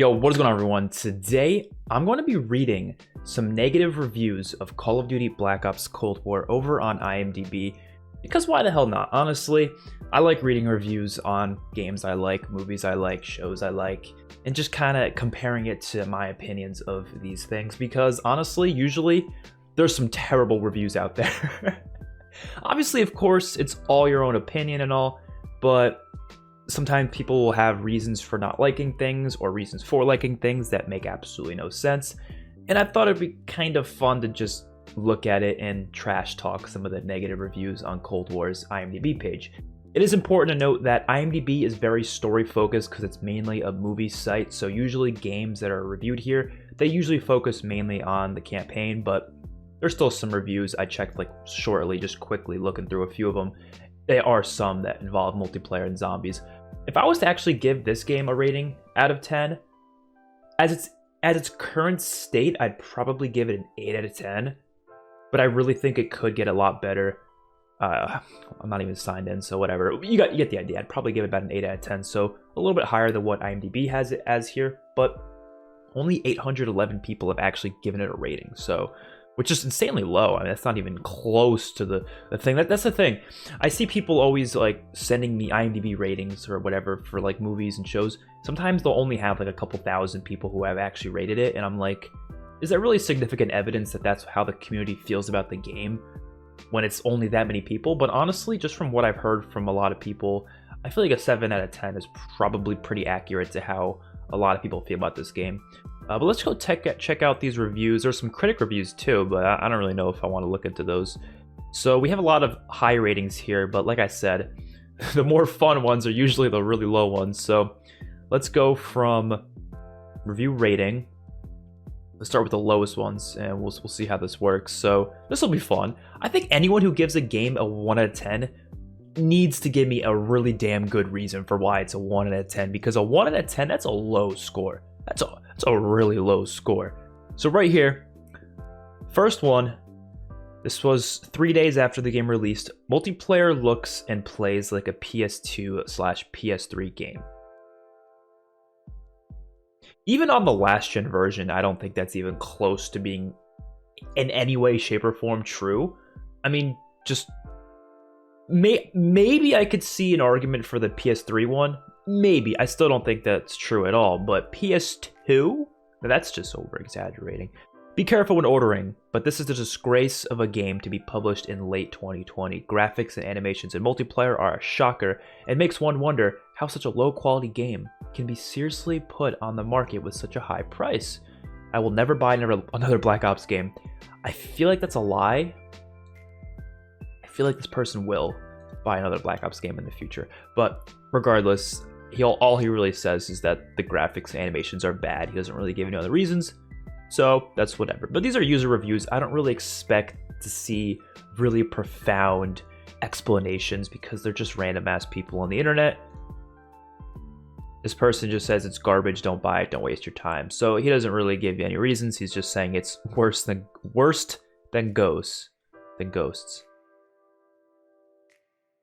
Yo, what is going on, everyone? Today, I'm going to be reading some negative reviews of Call of Duty Black Ops Cold War over on IMDb, because why the hell not? Honestly, I like reading reviews on games I like, movies I like, shows I like, and just kind of comparing it to my opinions of these things, because honestly, usually, there's some terrible reviews out there. Obviously, of course, it's all your own opinion and all, but sometimes people will have reasons for not liking things or reasons for liking things that make absolutely no sense. And I thought it'd be kind of fun to just look at it and trash talk some of the negative reviews on Cold War's IMDb page. It is important to note that IMDb is very story focused because it's mainly a movie site. So usually games that are reviewed here, they usually focus mainly on the campaign, but there's still some reviews I checked like shortly, just quickly looking through a few of them. There are some that involve multiplayer and zombies. If I was to actually give this game a rating out of 10, as its current state, I'd probably give it an 8 out of 10. But I really think it could get a lot better. I'm not even signed in, so whatever. You get the idea. I'd probably give it about an 8 out of 10, so a little bit higher than what IMDb has it as here. But only 811 people have actually given it a rating, so which is insanely low. I mean, that's not even close to the thing. That's the thing. I see people always like sending me IMDb ratings or whatever for like movies and shows. Sometimes they'll only have like a couple thousand people who have actually rated it, and I'm like, is that really significant evidence that that's how the community feels about the game when it's only that many people? But honestly, just from what I've heard from a lot of people, I feel like a 7 out of 10 is probably pretty accurate to how a lot of people feel about this game. But let's go check out these reviews. There's some critic reviews too, but I don't really know if I want to look into those. So we have a lot of high ratings here, but like I said, the more fun ones are usually the really low ones. So let's go from review rating. Let's start with the lowest ones, and we'll see how this works. So this will be fun. I think anyone who gives a game a 1 out of 10 needs to give me a really damn good reason for why it's a 1 out of 10, because a 1 out of 10, that's a low score. That's a really low score. So right here, first one, this was 3 days after the game released. Multiplayer looks and plays like a PS2/PS3 game. Even on the last gen version, I don't think that's even close to being in any way, shape, or form true. I mean, just maybe I could see an argument for the PS3 one. Maybe. I still don't think that's true at all, but PS2? That's just over-exaggerating. Be careful when ordering, but this is the disgrace of a game to be published in late 2020. Graphics and animations and multiplayer are a shocker, and makes one wonder how such a low-quality game can be seriously put on the market with such a high price. I will never buy another Black Ops game. I feel like that's a lie. I feel like this person will buy another Black Ops game in the future, but regardless, all he really says is that the graphics and animations are bad. He doesn't really give any other reasons, so that's whatever. But these are user reviews. I don't really expect to see really profound explanations because they're just random ass people on the internet. This person just says it's garbage, don't buy it, don't waste your time. So he doesn't really give you any reasons. He's just saying it's worse than ghosts.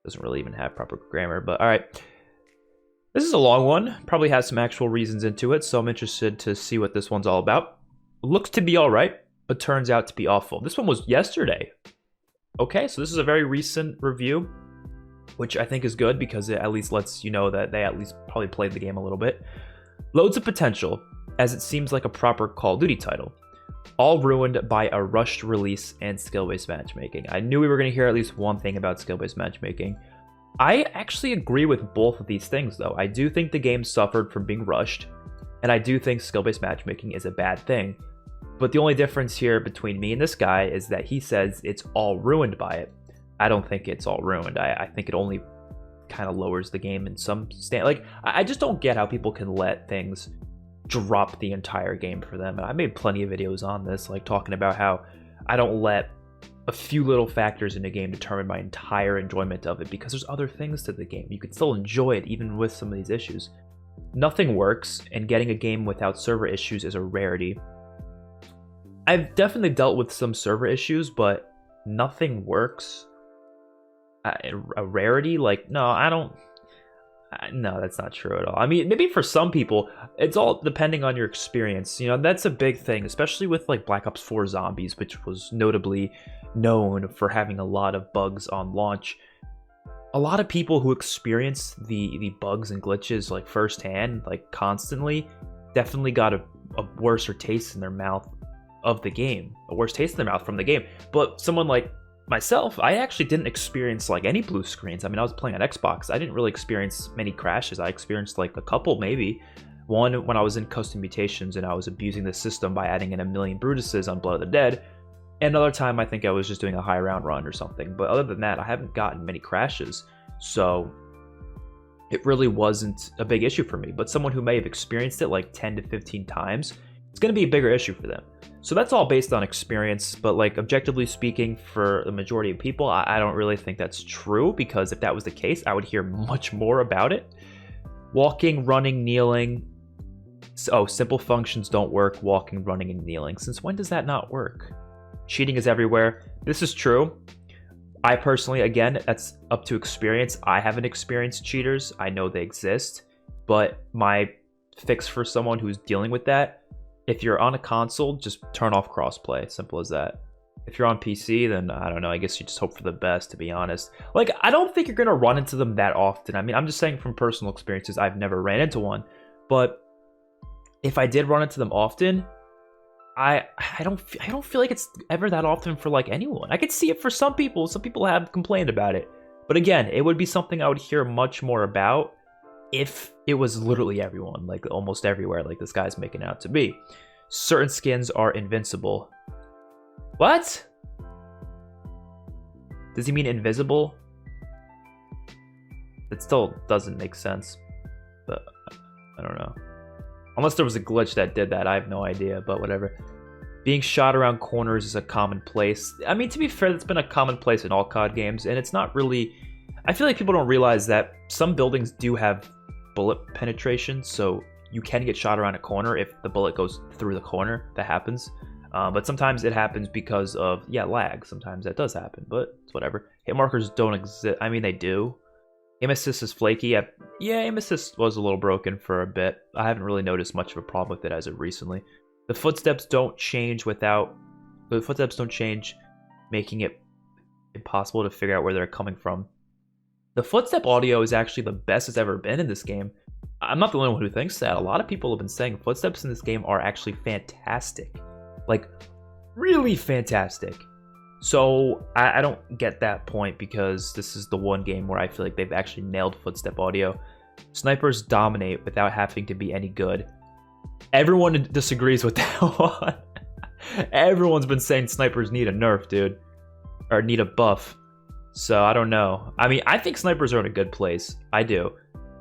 Doesn't really even have proper grammar, but all right. This is a long one, probably has some actual reasons into it, so I'm interested to see what this one's all about. Looks to be all right, but turns out to be awful. This one was yesterday. Okay, so this is a very recent review, which I think is good because it at least lets you know that they at least probably played the game a little bit. Loads of potential, as it seems like a proper Call of Duty title. All ruined by a rushed release and skill-based matchmaking. I knew we were going to hear at least one thing about skill-based matchmaking. I actually agree with both of these things, though. I do think the game suffered from being rushed, and I do think skill-based matchmaking is a bad thing. But the only difference here between me and this guy is that he says it's all ruined by it. I don't think it's all ruined. I think it only kind of lowers the game in some stand. Like, I just don't get how people can let things drop the entire game for them. And I made plenty of videos on this, like talking about how I don't let a few little factors in a game determine my entire enjoyment of it, because there's other things to the game. You can still enjoy it even with some of these issues. Nothing works, and getting a game without server issues is a rarity. I've definitely dealt with some server issues, but nothing works. A rarity? Like, no, I don't. No, that's not true at all. I mean, maybe for some people, it's all depending on your experience. You know, that's a big thing, especially with like Black Ops 4 Zombies, which was notably known for having a lot of bugs on launch. A lot of people who experience the bugs and glitches like firsthand, like constantly, definitely got a worse taste in their mouth of the game, a worse taste in their mouth from the game. But someone like myself, I actually didn't experience like any blue screens. I mean, I was playing on Xbox. I didn't really experience many crashes. I experienced like a couple, maybe. One when I was in custom mutations and I was abusing the system by adding in 1,000,000 Brutuses on Blood of the Dead. Another time, I think I was just doing a high round run or something. But other than that, I haven't gotten many crashes. So it really wasn't a big issue for me. But someone who may have experienced it like 10 to 15 times, it's going to be a bigger issue for them. So that's all based on experience, but like objectively speaking, for the majority of people, I don't really think that's true, because if that was the case, I would hear much more about it. Walking, running, kneeling. Oh, simple functions don't work. Walking, running, and kneeling. Since when does that not work? Cheating is everywhere. This is true. I personally, again, that's up to experience. I haven't experienced cheaters. I know they exist, but my fix for someone who's dealing with that, if you're on a console, just turn off crossplay. Simple as that. If you're on PC, then I don't know. I guess you just hope for the best, to be honest. Like, I don't think you're going to run into them that often. I mean, I'm just saying from personal experiences, I've never ran into one. But if I did run into them often, I don't feel like it's ever that often for like anyone. I could see it for some people. Some people have complained about it. But again, it would be something I would hear much more about if it was literally everyone, like almost everywhere, like this guy's making out to be. Certain skins are invincible. What? Does he mean invisible? It still doesn't make sense, but I don't know. Unless there was a glitch that did that, I have no idea, but whatever. Being shot around corners is a commonplace. I mean, to be fair, that's been a commonplace in all COD games, and it's not really... I feel like people don't realize that some buildings do have bullet penetration, so you can get shot around a corner if the bullet goes through the corner. That happens. But sometimes it happens because of, lag. Sometimes that does happen, but it's whatever. Hit markers don't exist. I mean, they do. Aim assist is flaky. Aim assist was a little broken for a bit. I haven't really noticed much of a problem with it as of recently. The footsteps don't change making it impossible to figure out where they're coming from. The footstep audio is actually the best it's ever been in this game. I'm not the only one who thinks that. A lot of people have been saying footsteps in this game are actually fantastic. Like, really fantastic. So, I don't get that point, because this is the one game where I feel like they've actually nailed footstep audio. Snipers dominate without having to be any good. Everyone disagrees with that one. Everyone's been saying snipers need a nerf, dude. Or need a buff. So, I don't know. I mean, I think snipers are in a good place. I do.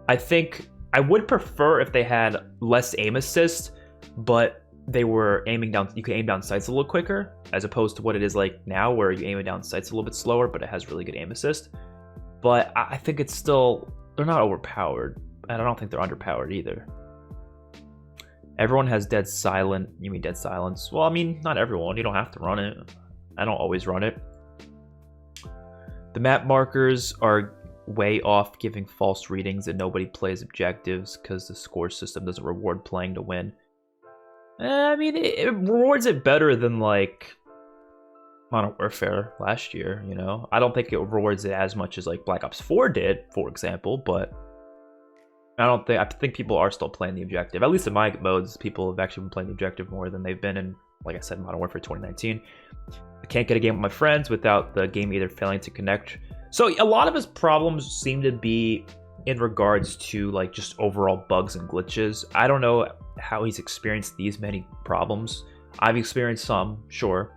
I think I would prefer if they had less aim assist, but they were aiming down, you can aim down sights a little quicker, as opposed to what it is like now, where you aim it down sights a little bit slower, but it has really good aim assist. But I think it's still, they're not overpowered, and I don't think they're underpowered either. Everyone has dead silent. You mean dead silence? Well, I mean, not everyone. You don't have to run it. I don't always run it. The map markers are way off, giving false readings, and nobody plays objectives because the score system doesn't reward playing to win. I mean, it rewards it better than, like, Modern Warfare last year, you know? I don't think it rewards it as much as, like, Black Ops 4 did, for example, but I think people are still playing the objective. At least in my modes, people have actually been playing the objective more than they've been in, like I said, Modern Warfare 2019. I can't get a game with my friends without the game either failing to connect. So a lot of his problems seem to be in regards to, like, just overall bugs and glitches. I don't know how he's experienced these many problems. I've experienced some, sure,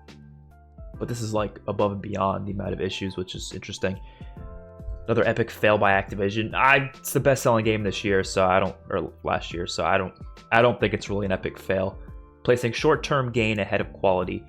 but this is like above and beyond the amount of issues, which is interesting. Another epic fail by Activision. It's the best-selling game this year, or last year, so I don't think it's really an epic fail. Placing short-term gain ahead of quality.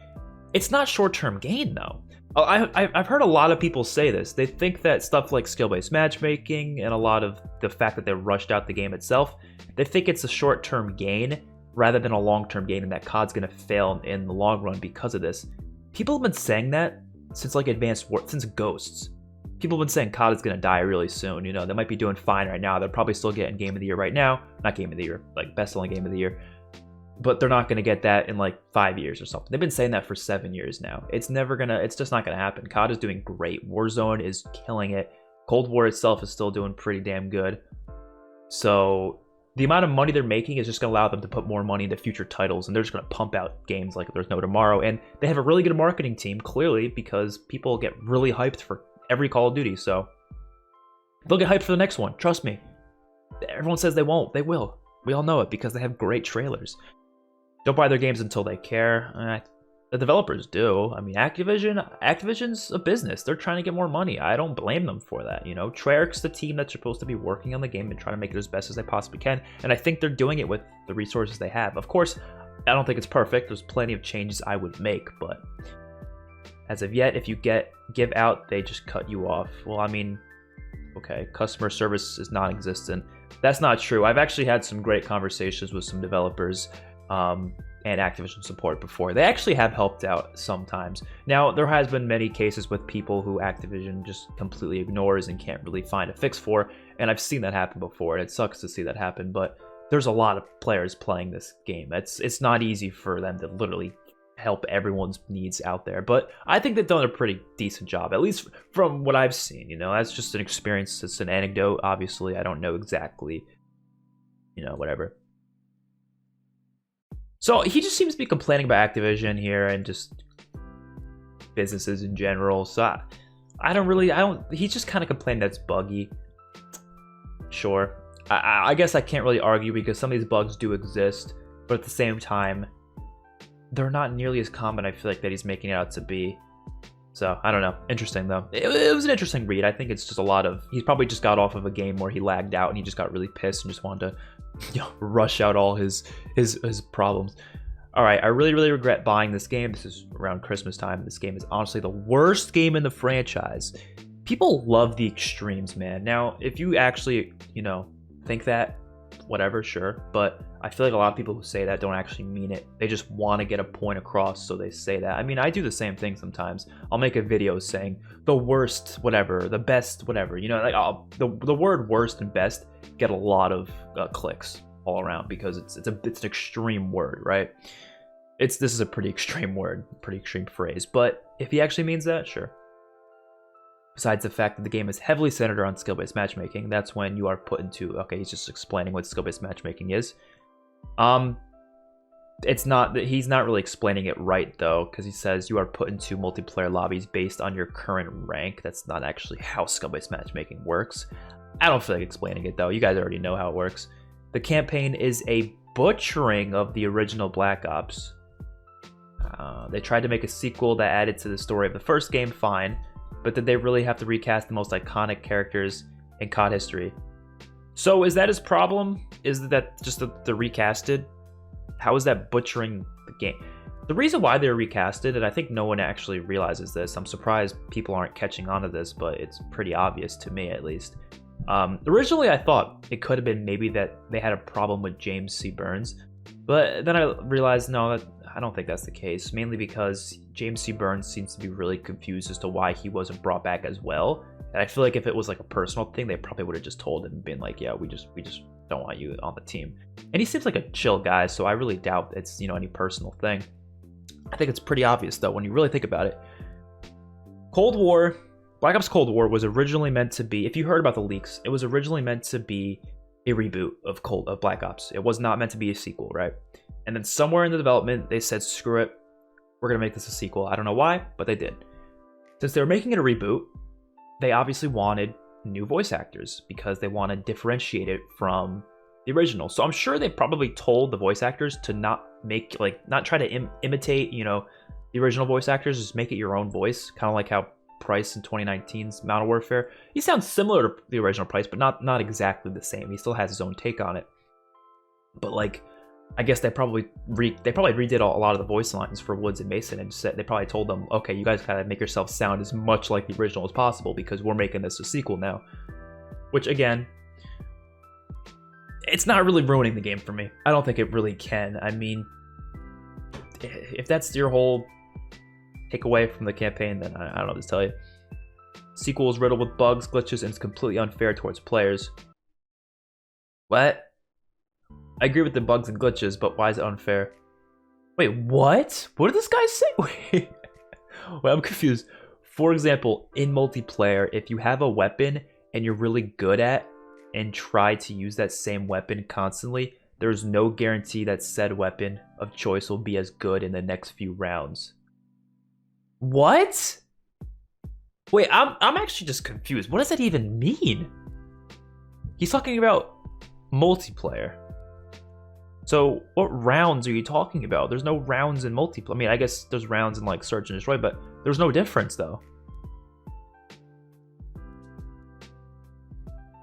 It's not short-term gain, though. I've heard a lot of people say this. They think that stuff like skill-based matchmaking and a lot of the fact that they rushed out the game itself, they think it's a short-term gain rather than a long-term gain, and that COD's going to fail in the long run because of this. People have been saying that since, like, since Ghosts. people have been saying COD is going to die really soon. You know, they might be doing fine right now. They're probably still getting Game of the Year right now. Not Game of the Year, like best-selling Game of the Year. But they're not going to get that in like 5 years or something. They've been saying that for 7 years now. It's just not going to happen. COD is doing great. Warzone is killing it. Cold War itself is still doing pretty damn good. So the amount of money they're making is just going to allow them to put more money into future titles, and they're just going to pump out games like there's no tomorrow. And they have a really good marketing team, clearly, because people get really hyped for every Call of Duty. So they'll get hyped for the next one. Trust me. Everyone says they won't. They will. We all know it because they have great trailers. Don't buy their games until they care. The developers do. I mean, Activision's a business. They're trying to get more money. I don't blame them for that. You know, Treyarch's the team that's supposed to be working on the game and trying to make it as best as they possibly can. And I think they're doing it with the resources they have. Of course, I don't think it's perfect. There's plenty of changes I would make, but as of yet, if you give out, they just cut you off. Well, I mean, okay, customer service is non-existent. That's not true. I've actually had some great conversations with some developers and Activision support before. They actually have helped out sometimes. Now, there has been many cases with people who Activision just completely ignores and can't really find a fix for, and I've seen that happen before, and it sucks to see that happen, but there's a lot of players playing this game. It's not easy for them to literally help everyone's needs out there, but I think they've done a pretty decent job, at least from what I've seen. You know, that's just an experience. It's an anecdote. Obviously, I don't know exactly, you know, whatever. So he just seems to be complaining about Activision here and just businesses in general. So he's just kind of complaining that it's buggy. Sure. I guess I can't really argue because some of these bugs do exist, but at the same time, they're not nearly as common, I feel like, that he's making it out to be. So, I don't know. Interesting, though. It was an interesting read. I think it's just a lot of... He's probably just got off of a game where he lagged out and he just got really pissed and just wanted to, you know, rush out all his problems. All right, I really, really regret buying this game. This is around Christmas time. This game is honestly the worst game in the franchise. People love the extremes, man. Now, if you actually, you know, think that, whatever, sure. But I feel like a lot of people who say that don't actually mean it. They just want to get a point across, so they say that. I mean, I do the same thing sometimes. I'll make a video saying the worst, whatever, the best, whatever. You know, like the word worst and best get a lot of clicks all around because it's an extreme word, right? This is a pretty extreme word, pretty extreme phrase. But if he actually means that, sure. Besides the fact that the game is heavily centered around skill-based matchmaking, that's when you are put into... Okay, he's just explaining what skill-based matchmaking is. It's not that he's not really explaining it right though, because he says you are put into multiplayer lobbies based on your current rank. That's not actually how skill-based matchmaking works. I don't feel like explaining it though. You guys already know how it works. The campaign is a butchering of the original Black Ops. They tried to make a sequel that added to the story of the first game, fine, but did they really have to recast the most iconic characters in COD history? So is that his problem? Is that just the recasted? How is that butchering the game? The reason why they're recasted, and I think no one actually realizes this, I'm surprised people aren't catching on to this, but it's pretty obvious to me at least. Originally I thought it could have been maybe that they had a problem with James C. Burns, but then I realized no, I don't think that's the case, mainly because James C. Burns seems to be really confused as to why he wasn't brought back as well. And I feel like if it was like a personal thing, they probably would have just told him and been like, yeah, we just don't want you on the team. And he seems like a chill guy, so I really doubt it's, you know, any personal thing. I think it's pretty obvious though when you really think about it. Black Ops Cold War was originally meant to be, if you heard about the leaks, it was originally meant to be a reboot of Black Ops. It was not meant to be a sequel, right? And then somewhere in the development, they said, screw it, we're going to make this a sequel. I don't know why, but they did. Since they were making it a reboot, they obviously wanted new voice actors because they want to differentiate it from the original. So I'm sure they probably told the voice actors to not try to imitate, you know, the original voice actors, just make it your own voice, kind of like how Price in 2019's Modern Warfare. He sounds similar to the original Price, but not exactly the same. He still has his own take on it. But like, I guess they probably redid a lot of the voice lines for Woods and Mason, and they probably told them, okay, you guys gotta make yourself sound as much like the original as possible because we're making this a sequel now. Which again, it's not really ruining the game for me. I don't think it really can. I mean, if that's your whole takeaway from the campaign, then I don't know what to tell you. Sequel is riddled with bugs, glitches, and is completely unfair towards players. What? I agree with the bugs and glitches, but why is it unfair? Wait, what? What did this guy say? Wait, I'm confused. For example, in multiplayer, if you have a weapon and you're really good at and try to use that same weapon constantly, there's no guarantee that said weapon of choice will be as good in the next few rounds. What? Wait, I'm actually just confused. What does that even mean? He's talking about multiplayer. So what rounds are you talking about? There's no rounds in multiplayer. I mean, I guess there's rounds in like search and destroy, but there's no difference though.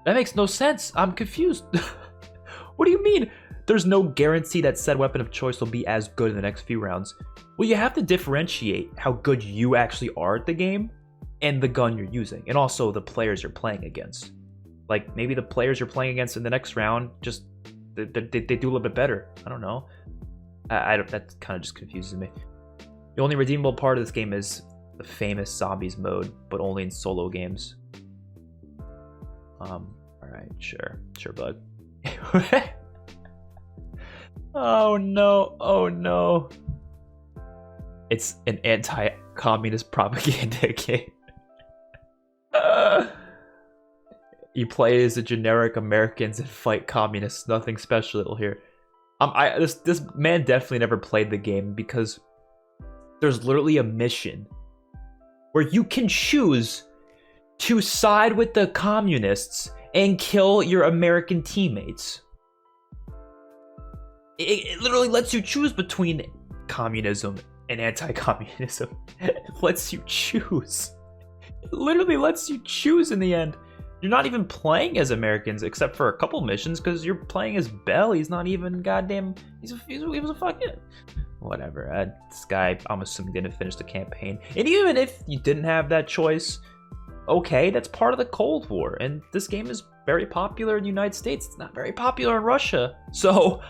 That makes no sense. I'm confused. What do you mean? There's no guarantee that said weapon of choice will be as good in the next few rounds. Well, you have to differentiate how good you actually are at the game and the gun you're using, and also the players you're playing against. Like, maybe the players you're playing against in the next round just they do a little bit better. I don't know. I don't. That kind of just confuses me. The only redeemable part of this game is the famous zombies mode, but only in solo games. All right, sure, bud. Oh no! Oh no! It's an anti-communist propaganda game. You play as a generic Americans and fight communists. Nothing special here. This man definitely never played the game, because there's literally a mission where you can choose to side with the communists and kill your American teammates. It literally lets you choose between communism and anti-communism. It lets you choose. It literally lets you choose in the end. You're not even playing as Americans except for a couple missions, because you're playing as Bell. He's not even goddamn. He was a fucking whatever. This guy, I'm assuming, didn't finish the campaign. And even if you didn't have that choice, okay, that's part of the Cold War, and this game is very popular in the United States. It's not very popular in Russia. So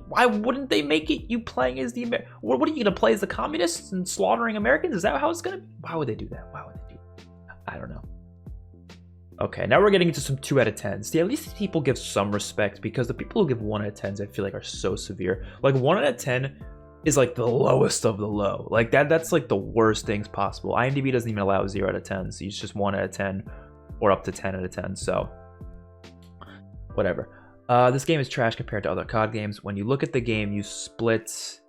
why wouldn't they make it you playing as the what are you gonna play as the communists and slaughtering Americans? Is that how it's gonna be? Why would they do that? Why would they do that? I don't know. Okay, now we're getting into some 2 out of 10s. Yeah, at least people give some respect, because the people who give 1 out of 10s, I feel like, are so severe. Like, 1 out of 10 is like the lowest of the low. Like that's like the worst things possible. IMDb doesn't even allow 0 out of 10s. It's just 1 out of 10 or up to 10 out of 10. So whatever. This game is trash compared to other COD games. When you look at the game, you split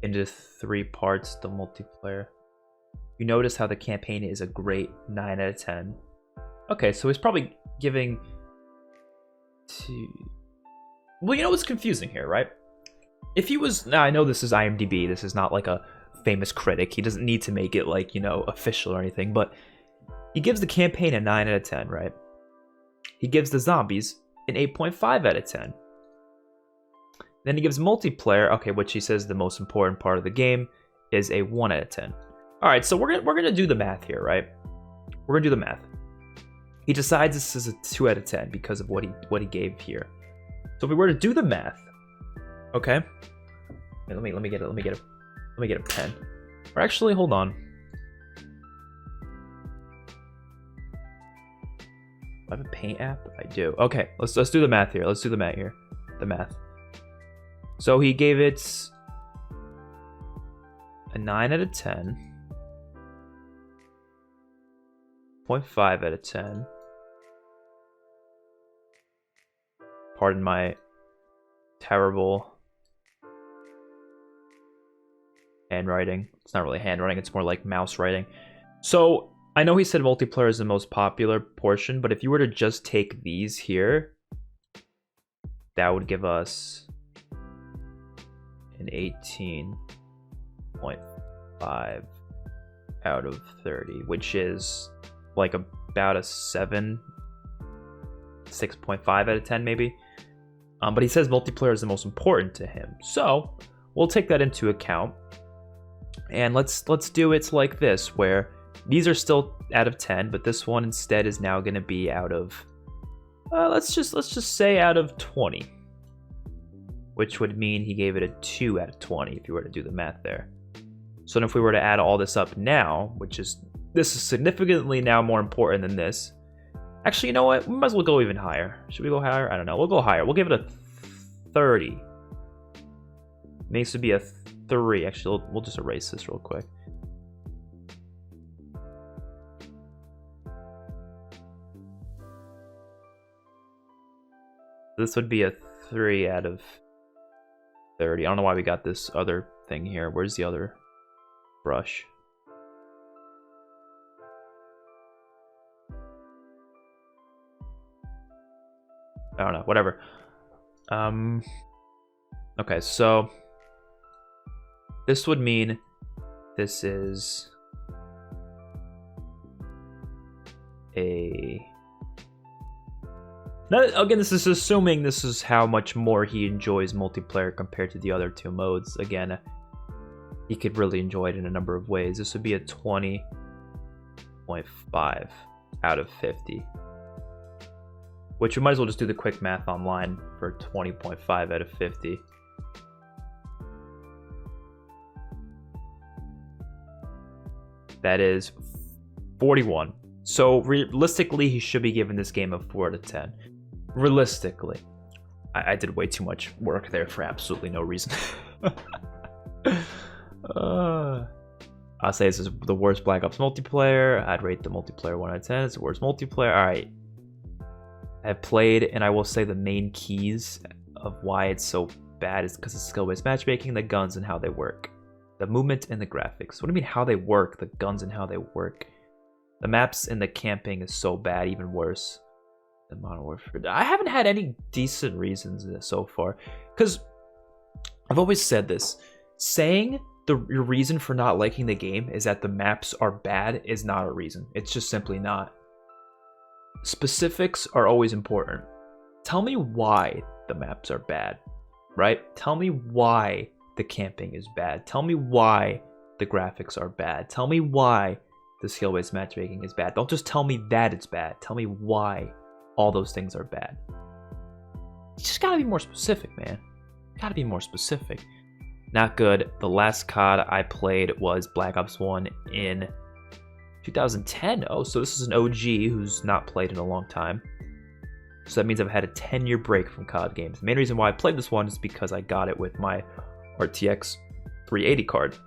into 3 parts. The multiplayer. You notice how the campaign is a great 9 out of 10. Okay, so he's probably giving well, you know what's confusing here, right? If he was, now I know this is IMDb, this is not like a famous critic, he doesn't need to make it like, you know, official or anything, but he gives the campaign a 9 out of 10, right? He gives the zombies an 8.5 out of 10. Then he gives multiplayer, okay, which he says the most important part of the game, is a 1 out of 10. All right, so we're gonna do the math here, right? We're gonna do the math. He decides this is a 2 out of 10 because of what he gave here. So if we were to do the math, okay. Let me get a pen. Or actually, hold on. Do I have a paint app? I do. Okay, let's do the math here. Let's do the math here. The math. So he gave it a 9 out of 10. 0.5 out of 10. Pardon my terrible handwriting. It's not really handwriting, it's more like mouse writing. So I know he said multiplayer is the most popular portion, but if you were to just take these here, that would give us an 18.5 out of 30, which is like about a 6.5 out of 10 maybe. But he says multiplayer is the most important to him, so we'll take that into account. And let's do it like this, where these are still out of 10, but this one instead is now going to be out of let's just say out of 20, which would mean he gave it a 2 out of 20 if you were to do the math there. So if we were to add all this up now, which is This is significantly now more important than this. Actually, you know what? We might as well go even higher. Should we go higher? I don't know. We'll go higher. We'll give it a 30. Needs to be a 3. Actually, we'll just erase this real quick. This would be a 3 out of 30. I don't know why we got this other thing here. Where's the other brush? I don't know, whatever. Okay, so this would mean this is a... Now, again, this is assuming this is how much more he enjoys multiplayer compared to the other two modes. Again, he could really enjoy it in a number of ways. This would be a 20.5 out of 50. Which we might as well just do the quick math online for 20.5 out of 50. That is 41. So realistically, he should be giving this game a 4 out of 10. Realistically. I did way too much work there for absolutely no reason. I'll say this is the worst Black Ops multiplayer. I'd rate the multiplayer 1 out of 10. It's the worst multiplayer. Alright. I've played, and I will say the main keys of why it's so bad is because of skill-based matchmaking, the guns, and how they work. The movement and the graphics. What do you mean how they work? The guns and how they work. The maps and the camping is so bad, even worse than Modern Warfare. I haven't had any decent reasons so far. Because I've always said this. Saying your reason for not liking the game is that the maps are bad is not a reason. It's just simply not. Specifics are always important. Tell me why the maps are bad, right? Tell me why the camping is bad. Tell me why the graphics are bad. Tell me why the skill-based matchmaking is bad. Don't just tell me that it's bad. Tell me why all those things are bad. You just gotta be more specific, man. Gotta be more specific. Not good. The last COD I played was Black Ops 1 in 2010. Oh, so this is an OG who's not played in a long time. So that means I've had a 10-year break from COD games. The main reason why I played this one is because I got it with my RTX 380 card.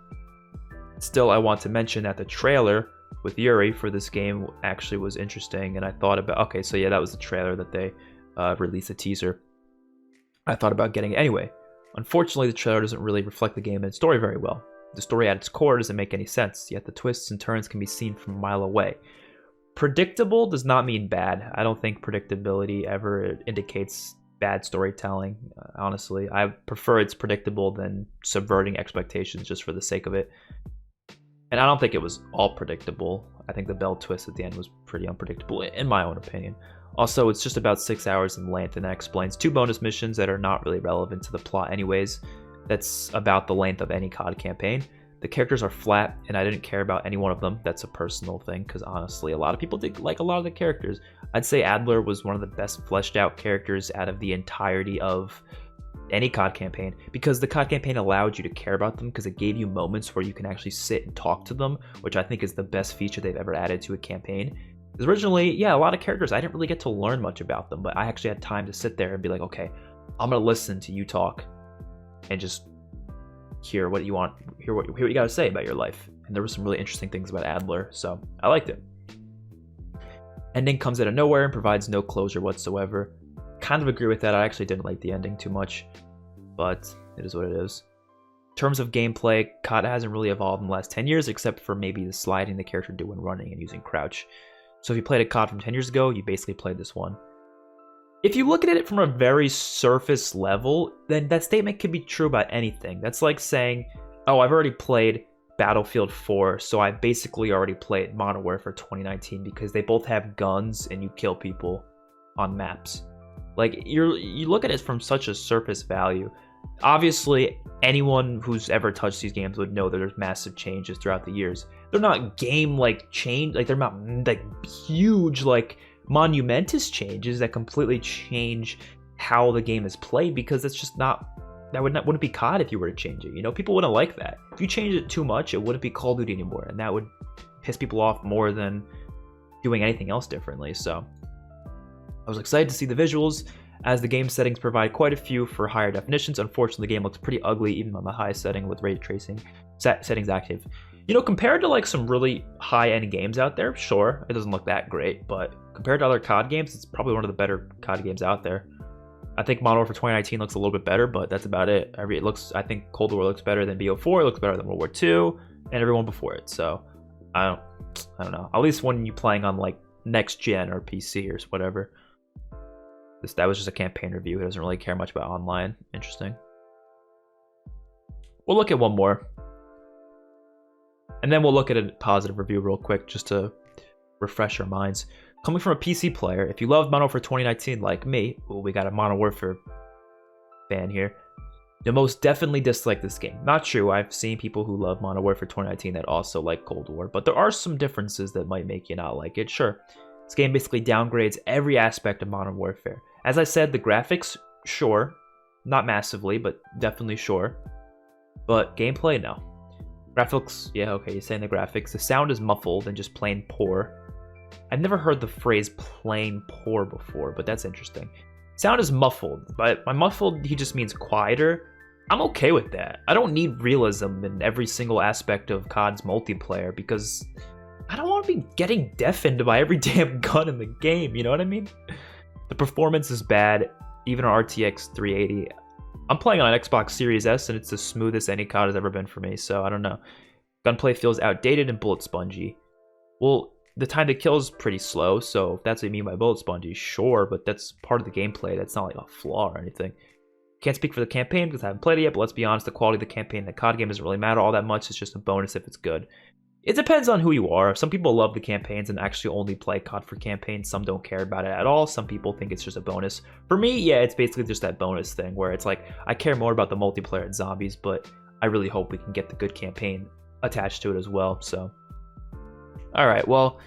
Still, I want to mention that the trailer with Yuri for this game actually was interesting, and I thought about, okay, so yeah, that was the trailer that they released, a teaser. I thought about getting it anyway. Unfortunately, the trailer doesn't really reflect the game and its story very well. The story at its core doesn't make any sense, yet the twists and turns can be seen from a mile away. Predictable does not mean bad. I don't think predictability ever indicates bad storytelling, honestly. I prefer it's predictable than subverting expectations just for the sake of it. And I don't think it was all predictable. I think the bell twist at the end was pretty unpredictable, in my own opinion. Also, it's just about 6 hours in length, and that explains 2 bonus missions that are not really relevant to the plot anyways. That's about the length of any COD campaign. The characters are flat, and I didn't care about any one of them. That's a personal thing, because honestly, a lot of people did like a lot of the characters. I'd say Adler was one of the best fleshed out characters out of the entirety of any COD campaign, because the COD campaign allowed you to care about them, because it gave you moments where you can actually sit and talk to them, which I think is the best feature they've ever added to a campaign. Because originally, yeah, a lot of characters, I didn't really get to learn much about them, but I actually had time to sit there and be like, okay, I'm gonna listen to you talk and just hear what you want, hear what you got to say about your life. And there were some really interesting things about Adler, so I liked it. Ending comes out of nowhere and provides no closure whatsoever. Kind of agree with that. I actually didn't like the ending too much, but it is what it is. In terms of gameplay, COD hasn't really evolved in the last 10 years, except for maybe the sliding the character do when running and using crouch. So if you played a COD from 10 years ago, you basically played this one. If you look at it from a very surface level, then that statement could be true about anything. That's like saying, oh, I've already played Battlefield 4, so I basically already played Modern Warfare 2019 because they both have guns and you kill people on maps. Like, you look at it from such a surface value. Obviously, anyone who's ever touched these games would know that there's massive changes throughout the years. They're not change, like they're not like huge, like monumentous changes that completely change how the game is played, because it's just not, wouldn't be COD if you were to change it. You know, people wouldn't like that. If you change it too much, it wouldn't be Call of Duty anymore, and that would piss people off more than doing anything else differently. So I was excited to see the visuals, as the game settings provide quite a few for higher definitions. Unfortunately, the game looks pretty ugly even on the high setting with ray tracing settings active. You know, compared to like some really high-end games out there, sure, it doesn't look that great, but compared to other COD games, it's probably one of the better COD games out there. I think Modern Warfare 2019 looks a little bit better, but that's about it. I think Cold War looks better than BO4, it looks better than World War II, and everyone before it. So I don't know. At least when you're playing on like next gen or PC or whatever. That was just a campaign review. It doesn't really care much about online. Interesting. We'll look at one more. And then we'll look at a positive review real quick just to refresh our minds. Coming from a PC player, if you love Modern Warfare 2019 like me, well, we got a Modern Warfare fan here, you'll most definitely dislike this game. Not true, I've seen people who love Modern Warfare 2019 that also like Cold War, but there are some differences that might make you not like it. Sure, this game basically downgrades every aspect of Modern Warfare. As I said, the graphics, sure, not massively, but definitely sure. But gameplay, no. Graphics, yeah, okay, you're saying the graphics. The sound is muffled and just plain poor. I've never heard the phrase plain poor before, but that's interesting. Sound is muffled, but by muffled, he just means quieter. I'm okay with that. I don't need realism in every single aspect of COD's multiplayer because I don't want to be getting deafened by every damn gun in the game, you know what I mean? The performance is bad, even on RTX 380. I'm playing on an Xbox Series S, and it's the smoothest any COD has ever been for me, so I don't know. Gunplay feels outdated and bullet spongy. Well, the time to kill is pretty slow, so if that's what you mean by bullet spongy, sure, but that's part of the gameplay. That's not like a flaw or anything. Can't speak for the campaign because I haven't played it yet, but let's be honest, the quality of the campaign in the COD game doesn't really matter all that much. It's just a bonus if it's good. It depends on who you are. Some people love the campaigns and actually only play COD for campaigns. Some don't care about it at all. Some people think it's just a bonus. For me, yeah, it's basically just that bonus thing where it's like, I care more about the multiplayer and zombies, but I really hope we can get the good campaign attached to it as well. So, all right, well,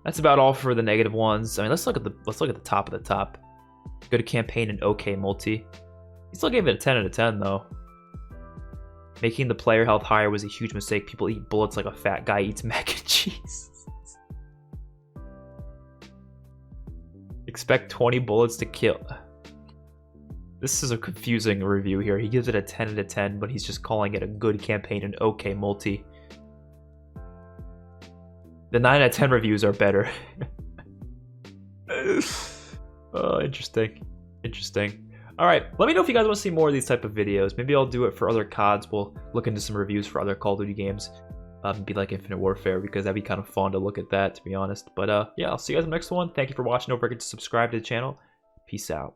that's about all for the negative ones. I mean, let's look at the top of the top. Good campaign and okay multi. He still gave it a 10 out of 10 though. Making the player health higher was a huge mistake. People eat bullets like a fat guy eats mac and cheese. Expect 20 bullets to kill. This is a confusing review here. He gives it a 10 out of 10, but he's just calling it a good campaign and okay multi. The 9 out of 10 reviews are better. Oh, interesting. Interesting. Alright, let me know if you guys want to see more of these type of videos. Maybe I'll do it for other CODs. We'll look into some reviews for other Call of Duty games. Be like Infinite Warfare, because that'd be kind of fun to look at that, to be honest. But yeah, I'll see you guys in the next one. Thank you for watching. Don't forget to subscribe to the channel. Peace out.